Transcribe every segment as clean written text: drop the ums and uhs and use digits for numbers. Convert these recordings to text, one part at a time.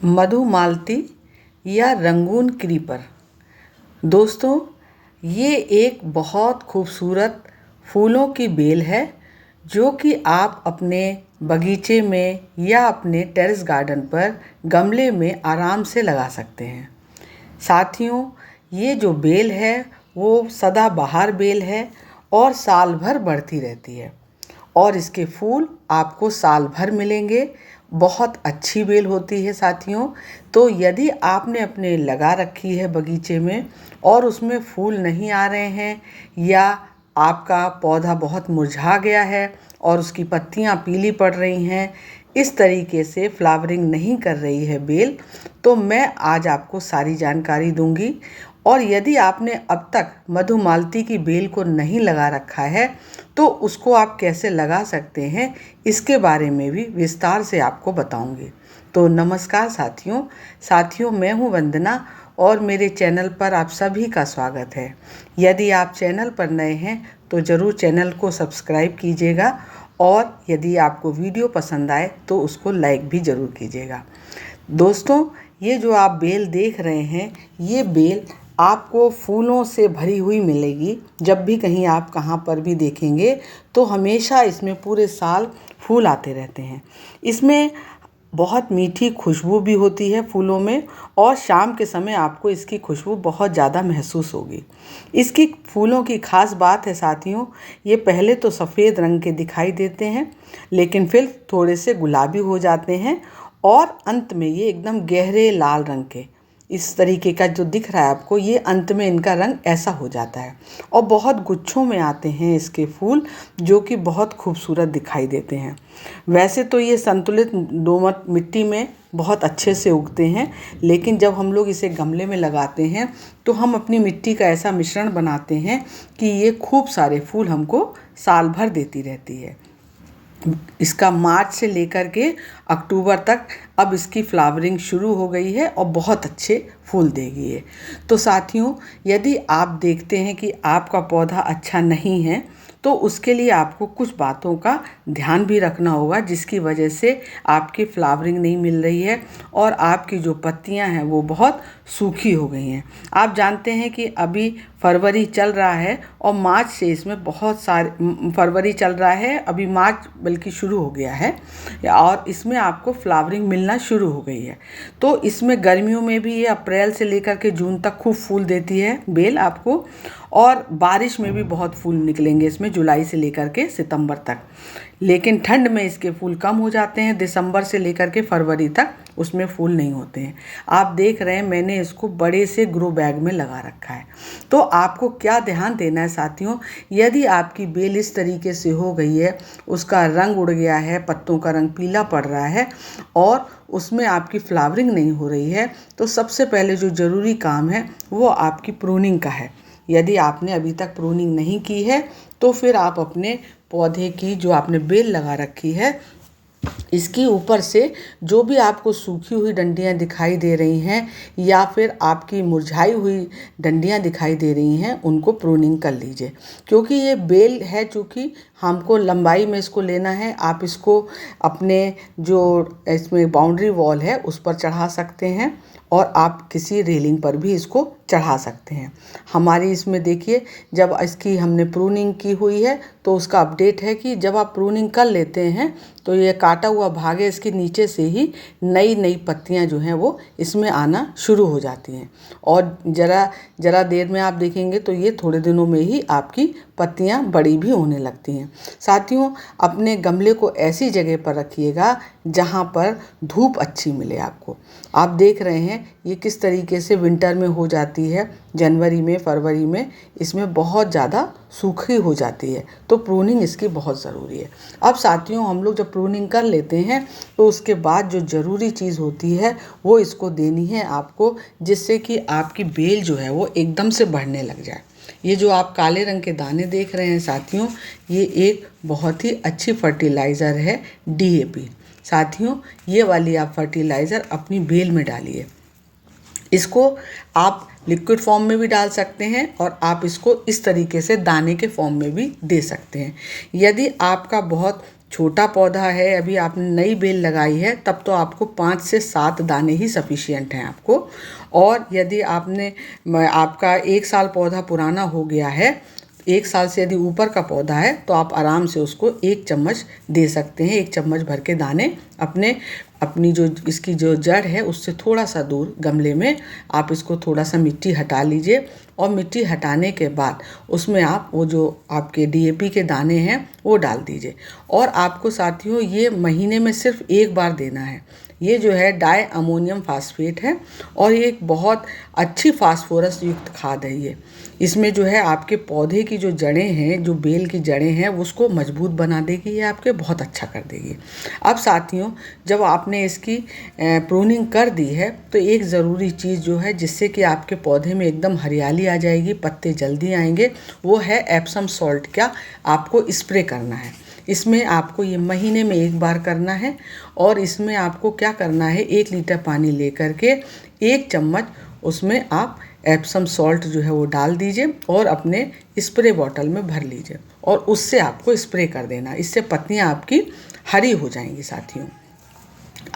मधुमालती या Rangoon creeper. दोस्तों, ये एक बहुत खूबसूरत फूलों की बेल है जो कि आप अपने बगीचे में या अपने टेरेस गार्डन पर गमले में आराम से लगा सकते हैं। साथियों, ये जो बेल है वो सदाबहार बेल है और साल भर बढ़ती रहती है और इसके फूल आपको साल भर मिलेंगे। बहुत अच्छी बेल होती है साथियों। तो यदि आपने अपने लगा रखी है बगीचे में और उसमें फूल नहीं आ रहे हैं या आपका पौधा बहुत मुरझा गया है और उसकी पत्तियां पीली पड़ रही हैं, इस तरीके से फ्लावरिंग नहीं कर रही है बेल, तो मैं आज आपको सारी जानकारी दूंगी। और यदि आपने अब तक मधुमालती की बेल को नहीं लगा रखा है तो उसको आप कैसे लगा सकते हैं, इसके बारे में भी विस्तार से आपको बताऊंगी। तो नमस्कार साथियों, मैं हूं वंदना और मेरे चैनल पर आप सभी का स्वागत है। यदि आप चैनल पर नए हैं तो ज़रूर चैनल को सब्सक्राइब कीजिएगा और यदि आपको वीडियो पसंद आए तो उसको लाइक भी ज़रूर कीजिएगा। दोस्तों, ये जो आप बेल देख रहे हैं, ये बेल आपको फूलों से भरी हुई मिलेगी। जब भी कहीं आप कहाँ पर भी देखेंगे तो हमेशा इसमें पूरे साल फूल आते रहते हैं। इसमें बहुत मीठी खुशबू भी होती है फूलों में और शाम के समय आपको इसकी खुशबू बहुत ज़्यादा महसूस होगी। इसकी फूलों की खास बात है साथियों, ये पहले तो सफ़ेद रंग के दिखाई देते हैं लेकिन फिर थोड़े से गुलाबी हो जाते हैं और अंत में ये एकदम गहरे लाल रंग के, इस तरीके का जो दिख रहा है आपको, ये अंत में इनका रंग ऐसा हो जाता है और बहुत गुच्छों में आते हैं इसके फूल जो कि बहुत खूबसूरत दिखाई देते हैं। वैसे तो ये संतुलित दोमट मिट्टी में बहुत अच्छे से उगते हैं, लेकिन जब हम लोग इसे गमले में लगाते हैं तो हम अपनी मिट्टी का ऐसा मिश्रण बनाते हैं कि ये खूब सारे फूल हमको साल भर देती रहती है। इसका मार्च से लेकर के अक्टूबर तक अब इसकी फ्लावरिंग शुरू हो गई है और बहुत अच्छे फूल देगी ये। तो साथियों, यदि आप देखते हैं कि आपका पौधा अच्छा नहीं है तो उसके लिए आपको कुछ बातों का ध्यान भी रखना होगा जिसकी वजह से आपकी फ्लावरिंग नहीं मिल रही है और आपकी जो पत्तियां हैं वो बहुत सूखी हो गई हैं। आप जानते हैं कि अभी फरवरी चल रहा है और मार्च से इसमें बहुत सारे, फरवरी चल रहा है, अभी मार्च बल्कि शुरू हो गया है और इसमें आपको फ्लावरिंग मिलना शुरू हो गई है। तो इसमें गर्मियों में भी ये अप्रैल से लेकर के जून तक खूब फूल देती है बेल आपको, और बारिश में भी बहुत फूल निकलेंगे इसमें जुलाई से लेकर के सितंबर तक। लेकिन ठंड में इसके फूल कम हो जाते हैं, दिसंबर से लेकर के फरवरी तक उसमें फूल नहीं होते हैं। आप देख रहे हैं मैंने इसको बड़े से ग्रो बैग में लगा रखा है। तो आपको क्या ध्यान देना है साथियों, यदि आपकी बेल इस तरीके से हो गई है, उसका रंग उड़ गया है, पत्तों का रंग पीला पड़ रहा है और उसमें आपकी फ्लावरिंग नहीं हो रही है, तो सबसे पहले जो ज़रूरी काम है वो आपकी प्रूनिंग का है। यदि आपने अभी तक प्रूनिंग नहीं की है तो फिर आप अपने पौधे की जो आपने बेल लगा रखी है, इसकी ऊपर से जो भी आपको सूखी हुई डंडियां दिखाई दे रही हैं या फिर आपकी मुरझाई हुई डंडियां दिखाई दे रही हैं, उनको प्रूनिंग कर लीजिए। क्योंकि ये बेल है, चूँकि हमको लंबाई में इसको लेना है, आप इसको अपने जो इसमें बाउंड्री वॉल है उस पर चढ़ा सकते हैं और आप किसी रेलिंग पर भी इसको चढ़ा सकते हैं। हमारी इसमें देखिए, जब इसकी हमने प्रूनिंग की हुई है तो उसका अपडेट है कि जब आप प्रूनिंग कर लेते हैं तो ये काटा हुआ भाग है, इसके नीचे से ही नई नई पत्तियां जो हैं वो इसमें आना शुरू हो जाती हैं और ज़रा देर में आप देखेंगे तो ये थोड़े दिनों में ही आपकी पत्तियां बड़ी भी होने लगती हैं। साथियों, अपने गमले को ऐसी जगह पर रखिएगा जहां पर धूप अच्छी मिले आपको। आप देख रहे हैं ये किस तरीके से विंटर में हो जाती है, जनवरी में, फरवरी में इसमें बहुत ज़्यादा सूखी हो जाती है, तो प्रूनिंग इसकी बहुत ज़रूरी है। अब साथियों, हम लोग जब प्रूनिंग कर लेते हैं तो उसके बाद जो ज़रूरी चीज़ होती है वो इसको देनी है आपको, जिससे कि आपकी बेल जो है वो एकदम से बढ़ने लग जाए। ये जो आप काले रंग के दाने देख रहे हैं साथियों, ये एक बहुत ही अच्छी फर्टिलाइज़र है, DAP। साथियों, ये वाली आप फर्टिलाइज़र अपनी बेल में डालिए। इसको आप लिक्विड फॉर्म में भी डाल सकते हैं और आप इसको इस तरीके से दाने के फॉर्म में भी दे सकते हैं। यदि आपका बहुत छोटा पौधा है, अभी आपने नई बेल लगाई है, तब तो आपको 5 से 7 दाने ही सफिशिएंट हैं आपको। और यदि आपका 1 साल पौधा पुराना हो गया है, 1 साल से यदि ऊपर का पौधा है, तो आप आराम से उसको 1 चम्मच दे सकते हैं। 1 चम्मच भर के दाने अपनी जो इसकी जो जड़ है उससे थोड़ा सा दूर गमले में आप इसको थोड़ा सा मिट्टी हटा लीजिए। और मिट्टी हटाने के बाद उसमें आप वो जो आपके डीएपी के दाने हैं वो डाल दीजिए। और आपको साथियों ये महीने में सिर्फ 1 बार देना है। ये जो है डाई अमोनियम फास्फेट है और ये एक बहुत अच्छी फास्फोरस युक्त खाद है ये। इसमें जो है आपके पौधे की जो जड़ें हैं, जो बेल की जड़ें हैं, उसको मजबूत बना देगी, ये आपके बहुत अच्छा कर देगी। अब साथियों, जब आपने इसकी प्रूनिंग कर दी है तो एक ज़रूरी चीज़ जो है जिससे कि आपके पौधे में एकदम हरियाली आ जाएगी, पत्ते जल्दी आएंगे, वो है एप्सम सॉल्ट का आपको स्प्रे करना है। इसमें आपको ये महीने में 1 बार करना है। और इसमें आपको क्या करना है, 1 लीटर पानी लेकर के 1 चम्मच उसमें आप एप्सम सॉल्ट जो है वो डाल दीजिए और अपने स्प्रे बॉटल में भर लीजिए और उससे आपको स्प्रे कर देना। इससे पत्तियां आपकी हरी हो जाएंगी साथियों।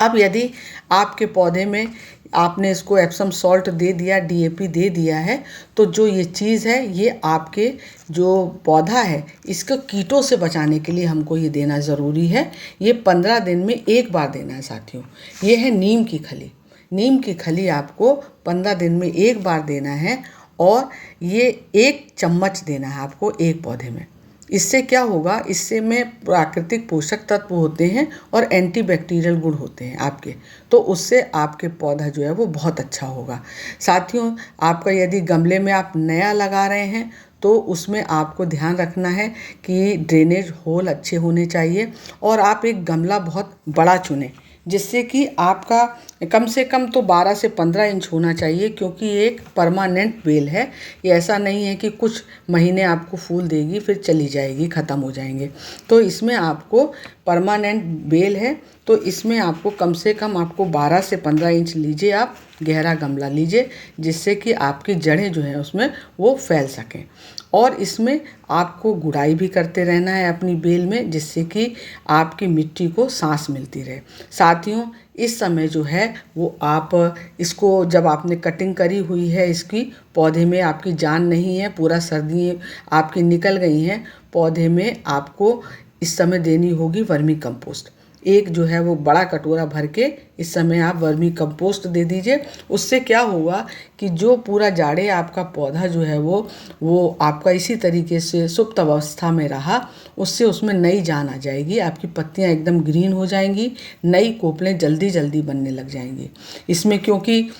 अब यदि आपके पौधे में आपने इसको एप्सम सॉल्ट दे दिया, डीएपी दे दिया है, तो जो ये चीज़ है ये आपके जो पौधा है इसको कीटों से बचाने के लिए हमको ये देना ज़रूरी है। ये 15 दिन में 1 बार देना है साथियों। ये है नीम की खली। नीम की खली आपको 15 दिन में 1 बार देना है और ये 1 चम्मच देना है आपको 1 पौधे में। इससे क्या होगा, इससे में प्राकृतिक पोषक तत्व होते हैं और एंटीबैक्टीरियल गुण होते हैं आपके, तो उससे आपके पौधा जो है वो बहुत अच्छा होगा। साथियों, आपका यदि गमले में आप नया लगा रहे हैं तो उसमें आपको ध्यान रखना है कि ड्रेनेज होल अच्छे होने चाहिए और आप एक गमला बहुत बड़ा चुनें जिससे कि आपका कम से कम तो 12 से 15 इंच होना चाहिए, क्योंकि ये एक परमानेंट बेल है। ये ऐसा नहीं है कि कुछ महीने आपको फूल देगी फिर चली जाएगी, ख़त्म हो जाएंगे। तो इसमें आपको परमानेंट बेल है, तो इसमें आपको कम से कम आपको 12 से 15 इंच लीजिए, आप गहरा गमला लीजिए जिससे कि आपकी जड़ें जो हैं उसमें वो फैल सकें। और इसमें आपको गुड़ाई भी करते रहना है अपनी बेल में, जिससे कि आपकी मिट्टी को सांस मिलती रहे। साथियों, इस समय जो है वो आप इसको जब आपने कटिंग करी हुई है, इसकी पौधे में आपकी जान नहीं है, पूरा सर्दी आपकी निकल गई हैं, पौधे में आपको इस समय देनी होगी वर्मी कंपोस्ट। एक जो है वो बड़ा कटोरा भर के इस समय आप वर्मी कंपोस्ट दे दीजिए। उससे क्या होगा कि जो पूरा जाड़े आपका पौधा जो है वो आपका इसी तरीके से सुप्त अवस्था में रहा, उससे उसमें नई जान आ जाएगी, आपकी पत्तियां एकदम ग्रीन हो जाएंगी, नई कोपलें जल्दी जल्दी बनने लग जाएंगी। इसमें क्योंकि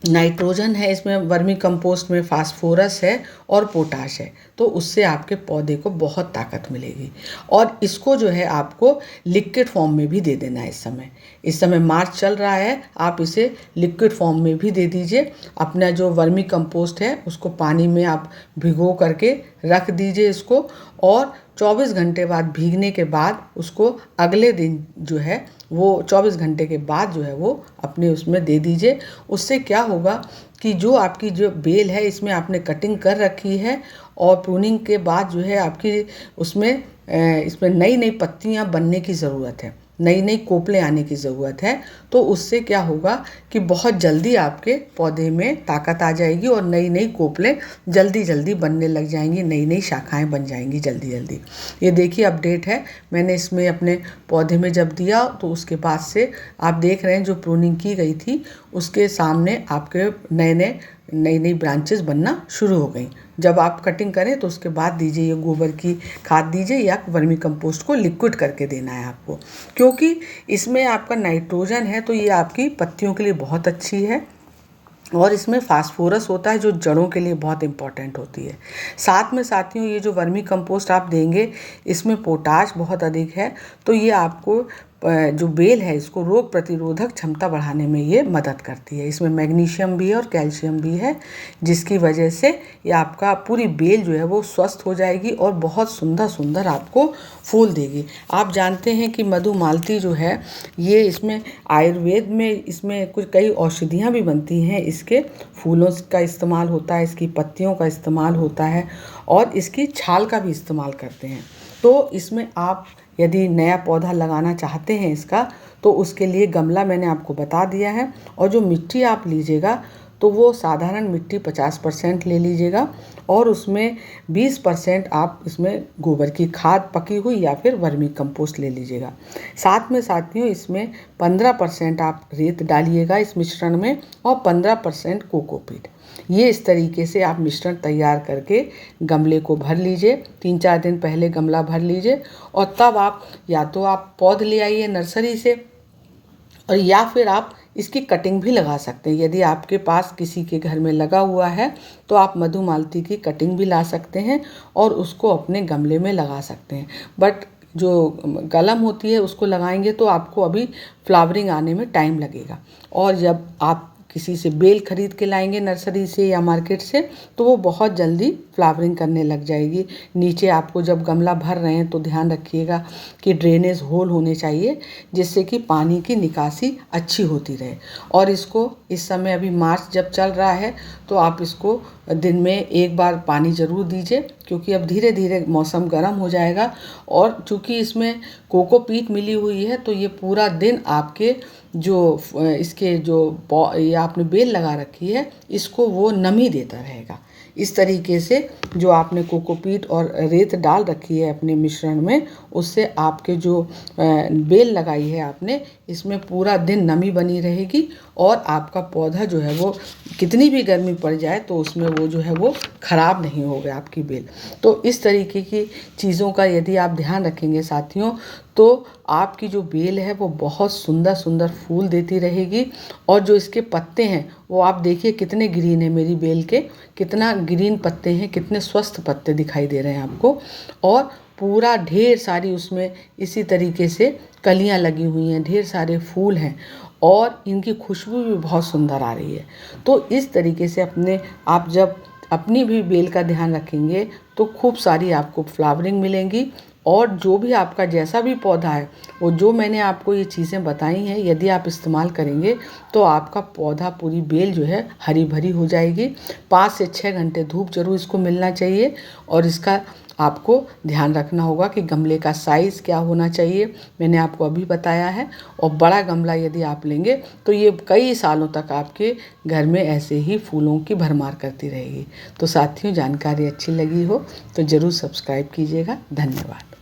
नाइट्रोजन है, इसमें वर्मी कंपोस्ट में फास्फोरस है और पोटाश है, तो उससे आपके पौधे को बहुत ताकत मिलेगी। और इसको जो है आपको लिक्विड फॉर्म में भी दे देना है। इस समय मार्च चल रहा है, आप इसे लिक्विड फॉर्म में भी दे दीजिए। अपना जो वर्मी कंपोस्ट है उसको पानी में आप भिगो करके रख दीजिए इसको, और 24 घंटे बाद भीगने के बाद उसको अगले दिन जो है वो 24 घंटे के बाद जो है वो अपने उसमें दे दीजिए। उससे क्या होगा कि जो आपकी जो बेल है इसमें आपने कटिंग कर रखी है और प्रूनिंग के बाद जो है आपकी इसमें नई नई पत्तियां बनने की ज़रूरत है, नई नई कोपलें आने की ज़रूरत है। तो उससे क्या होगा कि बहुत जल्दी आपके पौधे में ताकत आ जाएगी और नई नई कोपलें जल्दी जल्दी बनने लग जाएंगी, नई नई शाखाएं बन जाएंगी जल्दी जल्दी। ये देखिए अपडेट है, मैंने इसमें अपने पौधे में जब दिया तो उसके बाद से आप देख रहे हैं जो प्रूनिंग की गई थी उसके सामने आपके नई नई ब्रांचेस बनना शुरू हो गई। जब आप कटिंग करें तो उसके बाद दीजिए, ये गोबर की खाद दीजिए या वर्मी कंपोस्ट को लिक्विड करके देना है आपको, क्योंकि इसमें आपका नाइट्रोजन है तो ये आपकी पत्तियों के लिए बहुत अच्छी है और इसमें फास्फोरस होता है जो जड़ों के लिए बहुत इम्पॉर्टेंट होती है। साथ में साथियों, ये जो वर्मी कंपोस्ट आप देंगे इसमें पोटाश बहुत अधिक है, तो ये आपको जो बेल है इसको रोग प्रतिरोधक क्षमता बढ़ाने में ये मदद करती है। इसमें मैग्नीशियम भी है और कैल्शियम भी है, जिसकी वजह से ये आपका पूरी बेल जो है वो स्वस्थ हो जाएगी और बहुत सुंदर सुंदर आपको फूल देगी। आप जानते हैं कि मधुमालती जो है ये इसमें आयुर्वेद में इसमें कुछ कई औषधियाँ भी बनती हैं। इसके फूलों का इस्तेमाल होता है, इसकी पत्तियों का इस्तेमाल होता है और इसकी छाल का भी इस्तेमाल करते हैं। तो इसमें आप यदि नया पौधा लगाना चाहते हैं इसका, तो उसके लिए गमला मैंने आपको बता दिया है। और जो मिट्टी आप लीजिएगा तो वो साधारण मिट्टी 50% ले लीजिएगा और उसमें 20% आप इसमें गोबर की खाद पकी हुई या फिर वर्मी कंपोस्ट ले लीजिएगा। साथ में साथियों इसमें 15% आप रेत डालिएगा इस मिश्रण में और 15% कोकोपीट। ये इस तरीके से आप मिश्रण तैयार करके गमले को भर लीजिए। 3-4 दिन पहले गमला भर लीजिए और तब आप या तो आप पौध ले आइए नर्सरी से और या फिर आप इसकी कटिंग भी लगा सकते हैं। यदि आपके पास किसी के घर में लगा हुआ है तो आप मधुमालती की कटिंग भी ला सकते हैं और उसको अपने गमले में लगा सकते हैं। बट जो कलम होती है उसको लगाएंगे तो आपको अभी फ्लावरिंग आने में टाइम लगेगा। और जब आप किसी से बेल खरीद के लाएंगे नर्सरी से या मार्केट से तो वो बहुत जल्दी फ्लावरिंग करने लग जाएगी। नीचे आपको जब गमला भर रहे हैं तो ध्यान रखिएगा कि ड्रेनेज होल होने चाहिए जिससे कि पानी की निकासी अच्छी होती रहे। और इसको इस समय अभी मार्च जब चल रहा है तो आप इसको दिन में एक बार पानी ज़रूर दीजिए, क्योंकि अब धीरे धीरे मौसम गर्म हो जाएगा। और चूँकि इसमें कोकोपीट मिली हुई है तो ये पूरा दिन आपके जो इसके जो ये आपने बेल लगा रखी है इसको वो नमी देता रहेगा। इस तरीके से जो आपने कोकोपीट और रेत डाल रखी है अपने मिश्रण में, उससे आपके जो बेल लगाई है आपने, इसमें पूरा दिन नमी बनी रहेगी और आपका पौधा जो है वो कितनी भी गर्मी पड़ जाए तो उसमें वो जो है वो ख़राब नहीं होगा आपकी बेल। तो इस तरीके की चीज़ों का यदि आप ध्यान रखेंगे साथियों तो आपकी जो बेल है वो बहुत सुंदर सुंदर फूल देती रहेगी। और जो इसके पत्ते हैं वो आप देखिए कितने ग्रीन है, मेरी बेल के कितना ग्रीन पत्ते हैं, कितने स्वस्थ पत्ते दिखाई दे रहे हैं आपको। और पूरा ढेर सारी उसमें इसी तरीके से कलियां लगी हुई हैं, ढेर सारे फूल हैं और इनकी खुशबू भी बहुत सुंदर आ रही है। तो इस तरीके से आप जब अपनी भी बेल का ध्यान रखेंगे तो खूब सारी आपको फ्लावरिंग मिलेंगी। और जो भी आपका जैसा भी पौधा है वो जो मैंने आपको ये चीज़ें बताई हैं यदि आप इस्तेमाल करेंगे तो आपका पौधा पूरी बेल जो है हरी भरी हो जाएगी। 5 से 6 घंटे धूप जरूर इसको मिलना चाहिए। और इसका आपको ध्यान रखना होगा कि गमले का साइज़ क्या होना चाहिए, मैंने आपको अभी बताया है। और बड़ा गमला यदि आप लेंगे तो ये कई सालों तक आपके घर में ऐसे ही फूलों की भरमार करती रहेगी। तो साथियों जानकारी अच्छी लगी हो तो ज़रूर सब्सक्राइब कीजिएगा। धन्यवाद।